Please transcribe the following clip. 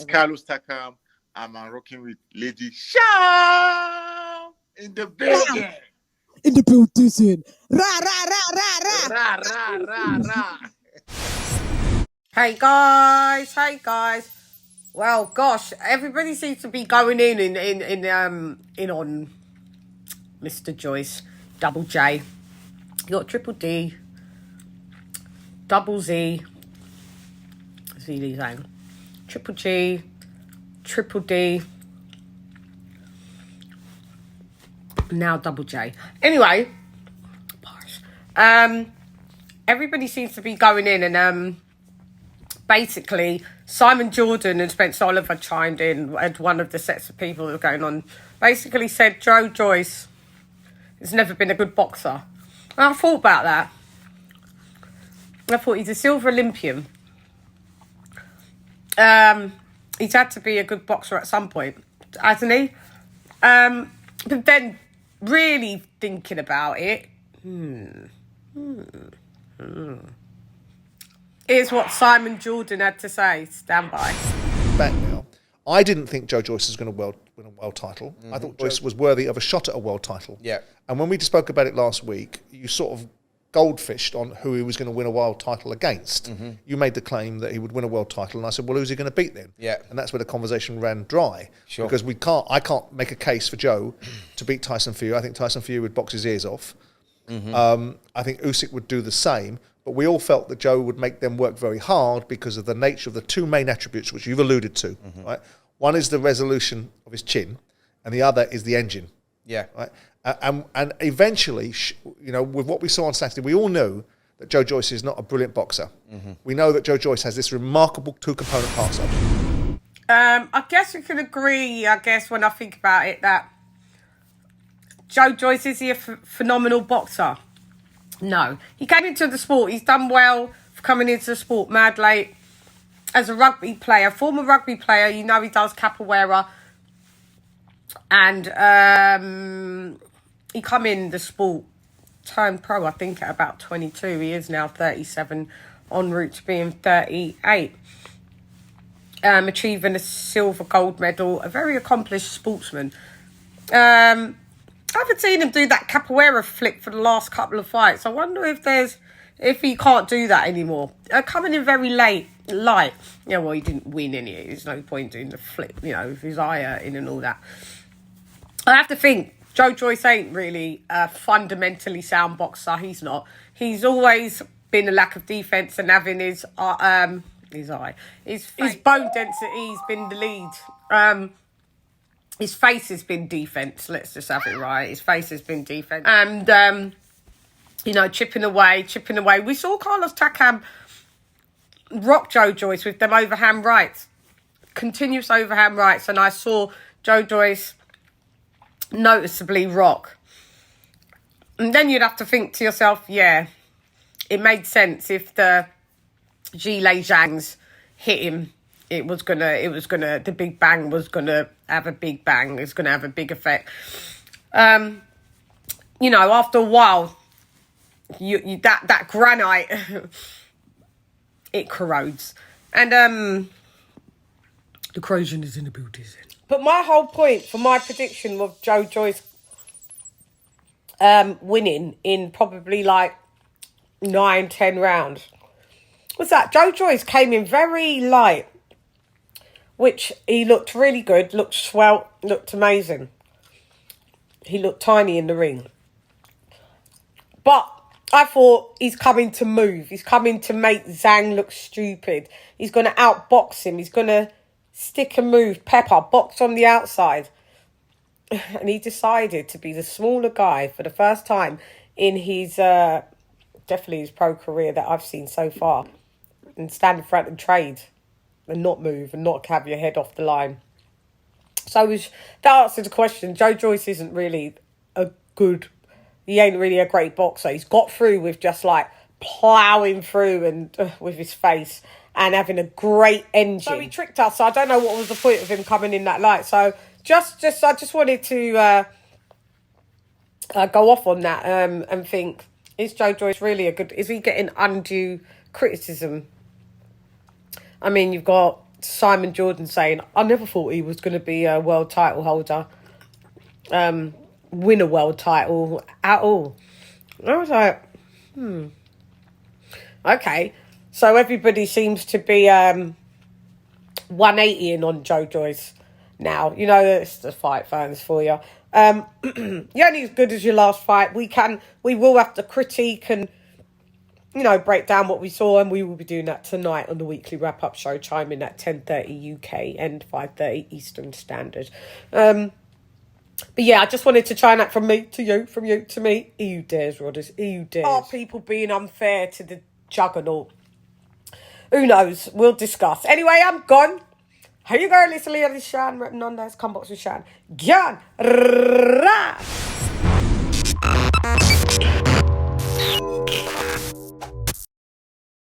Carlos Takam. I'm rocking with Lady Chann in the building. In the building. Ra, ra, ra, ra, ra. Ra, ra, ra, ra. Hey guys. Well, gosh, everybody seems to be going in on Mr. Joyce, Double J. You got Triple D, Double Z. Z saying Triple G, Triple D. Now Double J. Anyway, everybody seems to be going in and basically Simon Jordan and Spencer Oliver chimed in at one of the sets of people that were going on. Basically said Joe Joyce has never been a good boxer. And I thought about that. I thought he's a silver Olympian. He's had to be a good boxer at some point, hasn't he? But then really thinking about it, here's what Simon Jordan had to say. Stand by. Back now. I didn't think Joe Joyce was going to win a world title. I thought Joyce was worthy of a shot at a world title. Yeah. And when we spoke about it last week, you sort of goldfished on who he was going to win a world title against. You made the claim that he would win a world title, and I said, well, who's he going to beat then? Yeah. And that's where the conversation ran dry. Sure. Because I can't make a case for Joe to beat Tyson Fury. I think Tyson Fury would box his ears off. I think Usyk would do the same. But we all felt that Joe would make them work very hard because of the nature of the two main attributes, which you've alluded to. Right? One is the resolution of his chin, and the other is the engine. Yeah. Right? And eventually, with what we saw on Saturday, we all know that Joe Joyce is not a brilliant boxer. We know that Joe Joyce has this remarkable two-component parts of it. I guess we can agree, when I think about it, that Joe Joyce, is he a phenomenal boxer? No. He came into the sport. He's done well for coming into the sport mad late. As a rugby player, former rugby player, he does capoeira. And he come in the sport, turned pro, I think, at about 22. He is now 37, en route to being 38. Achieving a silver gold medal, a very accomplished sportsman. I haven't seen him do that capoeira flick for the last couple of fights. I wonder if he can't do that anymore. Coming in very light. Yeah, well, he didn't win any. There's no point doing the flip, with his eye hurting and all that. I have to think, Joe Joyce ain't really a fundamentally sound boxer. He's not. He's always been a lack of defence and having his bone density's been the lead. His face has been defence. Let's just have it right. His face has been defence. And, chipping away. We saw Carlos Takam rock Joe Joyce with them overhand rights. Continuous overhand rights. And I saw Joe Joyce noticeably rock. And then you'd have to think to yourself, yeah, it made sense if the Gilets Jaunes hit him. The big bang was gonna have a big bang. It's gonna have a big effect. After a while, that granite it corrodes, and the corrosion is in the building. But my whole point for my prediction of Joe Joyce winning in probably like 9-10 rounds was that Joe Joyce came in very light, which he looked really good, looked swell, looked amazing. He looked tiny in the ring. But I thought he's coming to move. He's coming to make Zhang look stupid. He's going to outbox him. He's going to stick and move, pepper, box on the outside. And he decided to be the smaller guy for the first time in his, definitely his pro career that I've seen so far. And stand in front and trade and not move and not have your head off the line. So that answers the question. Joe Joyce isn't really he ain't really a great boxer. He's got through with just like ploughing through and with his face and having a great engine. So he tricked us. So I don't know what was the point of him coming in that light. So I just wanted to go off on that and think, is Joe Joyce really is he getting undue criticism? I mean, you've got Simon Jordan saying, I never thought he was going to be a world title holder, win a world title at all. And I was like, okay. So everybody seems to be 180ing on Joe Joyce now. You know, it's the fight fans for you. You're only as good as your last fight. We will have to critique and, you know, break down what we saw, and we will be doing that tonight on the weekly wrap-up show, chiming at 10:30 UK and 5:30 Eastern Standard. But yeah, I just wanted to try and act from me to you, from you to me. EU dares, Rodders, EU dares. Are people being unfair to the juggernaut? Who knows? We'll discuss. Anyway, I'm gone. How you going, Lady Chann? Written on there. Come box with Chann. Gyan.